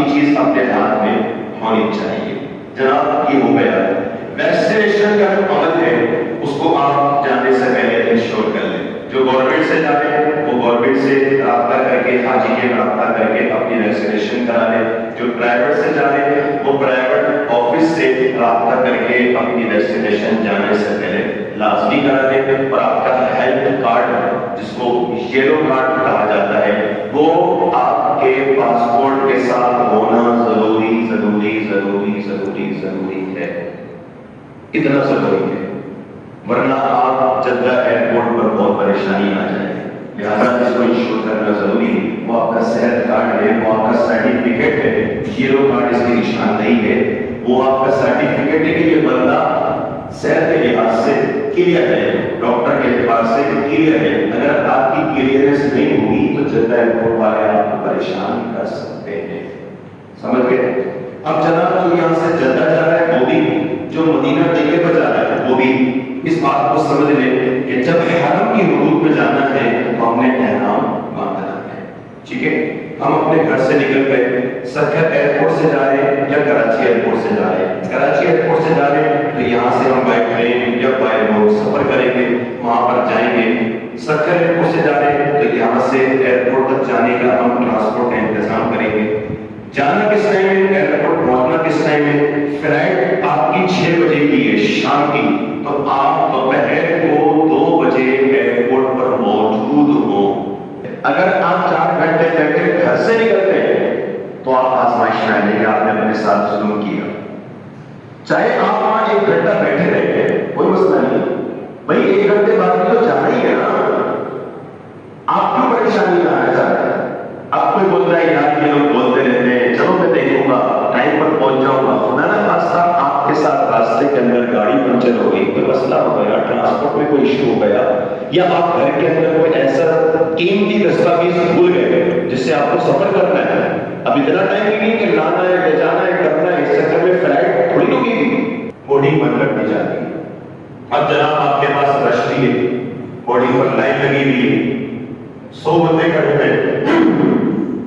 چیز اپنے ہاتھ میں ہونی چاہیے۔ جناب یہ ہو گیا ویکسینیشن کا جو عمل ہے اس کو آپ جانے سے پہلے انشور کر لیں۔ جو گورنمنٹ سے جا رہے ہیں وہ گورنمنٹ سے رابطہ کر کے حاجی کے رابطہ کر کے اپنی ویکسینیشن کرا لیں۔ جو پرائیویٹ سے جا رہے ہیں وہ پرائیویٹ آفس سے رابطہ کر کے اپنی ویکسینیشن جانے سے پہلے لازمی کرا لیں۔ اور آپ کا ہیلتھ کارڈ جس کو یلو کارڈ کہا جاتا ہے وہ آپ کے پاسپورٹ کے ساتھ ہونا ضروری ضروری ضروری ضروری ضروری ہے، اتنا ضروری ہے، ورنہ آپ جدہ ایئرپورٹ پر بہت پریشانی آ جائے۔ لہٰذا اس کو انشور کرنا ضروری ہے۔ وہ آپ کا صحت کارڈ ہے، وہ آپ کا سرٹیفکیٹ ہے، یلو کارڈ اس کی نشاندہی ہے، وہ آپ کا سرٹیفکیٹ ہے کہ یہ بندہ صحت کے لحاظ سے کلیئر ہے، ڈاکٹر کے اعتبار سے کلیئر ہے۔ اگر آپ کی کلیئرنس نہیں ہوگی تو جدہ ایئرپورٹ والے آپ کو پریشان کر سکتے ہیں، سمجھ گئے؟ اب جناب جو یہاں سے جدہ جا رہا ہے وہ بھی، جو مدینہ ٹکے پر جا رہا ہے وہ بھی اس بات کو سمجھ لیں کہ جب حرم کی حدود میں جانا ہے تو ہم نے احرام باندھنا ہے، ٹھیک ہے؟ ہم اپنے گھر سے نکل گئے، سکھر ایئرپورٹ سے جا رہے ہیں یا کراچی ایئرپورٹ سے جا رہے ہیں۔ کراچی ایئرپورٹ سے جا رہے ہیں تو یہاں سے ہم بائی ٹرین یا بائی روڈ سفر کریں گے، وہاں پر جائیں گے۔ سکھر ایئرپورٹ سے جا رہے ہیں تو یہاں سے ایئرپورٹ تک جانے کا ہم ٹرانسپورٹ کا انتظام کریں گے۔ جانا کس ٹائم ہے، ایئرپورٹ پہنچنا کس ٹائم ہے؟ فلائٹ آپ کی 6 بجے کی ہے شام کی، تو آپ دوپہر کو 2 بجے ایئرپورٹ پر موجود ہوں۔ اگر آپ 4 گھنٹے پہلے گھر سے نکلتے ہیں تو آپ آزمائش میں آئیں گے، آپ نے اپنے ساتھ ظلم کیا۔ چاہے آپ وہاں 1 گھنٹہ بیٹھے رہے کوئی مسئلہ نہیں، بھائی 1 گھنٹے بعد بھی تو جانا ہی ہے نا، آپ کیوں پریشانی لانا چاہتے ہیں؟ اب کوئی بولتا ہے یار یہ لوگ بولتے رہتے ہیں چلو میں دیکھوں گا ٹائم پر پہنچ جاؤں گا، خدا نہ خواستہ آپ کے ساتھ راستے کے اندر گاڑی پنچر ہو گئی، کوئی مسئلہ ہو گیا، ٹرانسپورٹ میں کوئی ایشو ہو گیا، یا آپ گھر کے اندر کوئی ایسا قیمتی دستاویز بھول گئے جس سے آپ کو سفر کرنا ہے، اب اتنا ٹائم ہی نہیں کہ لانا ہے لے جانا ہے کرنا ہے، اس چکر میں فلائٹ تھوڑی ہوگی، بورڈنگ بند کر دی جاتی ہے۔ اب جناب آپ کے پاس رش بھی ہے، بورڈنگ پر لائن لگی ہوئی ہے، 100 بندے کھڑے ہیں،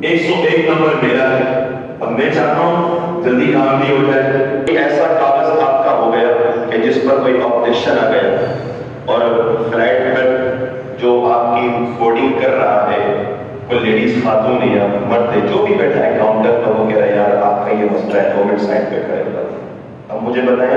101 نمبر میرا ہے، اب میں چاہتا ہوں جلدی کام بھی ہو جائے۔ ایسا کاغذ آپ کا ہو گیا کہ جس پر کوئی آپریشن آ گیا اور فلائٹ پر جو آپ کی بورڈنگ کر رہا ہے کوئی لیڈیز خاتون ہے یا مرد ہے جو بھی بیٹھا ہے کاؤنٹر پر، وہ کہہ رہا ہے یار آپ کا یہ مسئلہ ہے، گورنمنٹ سائڈ پہ کھڑے ہوگا، اب مجھے بتائیں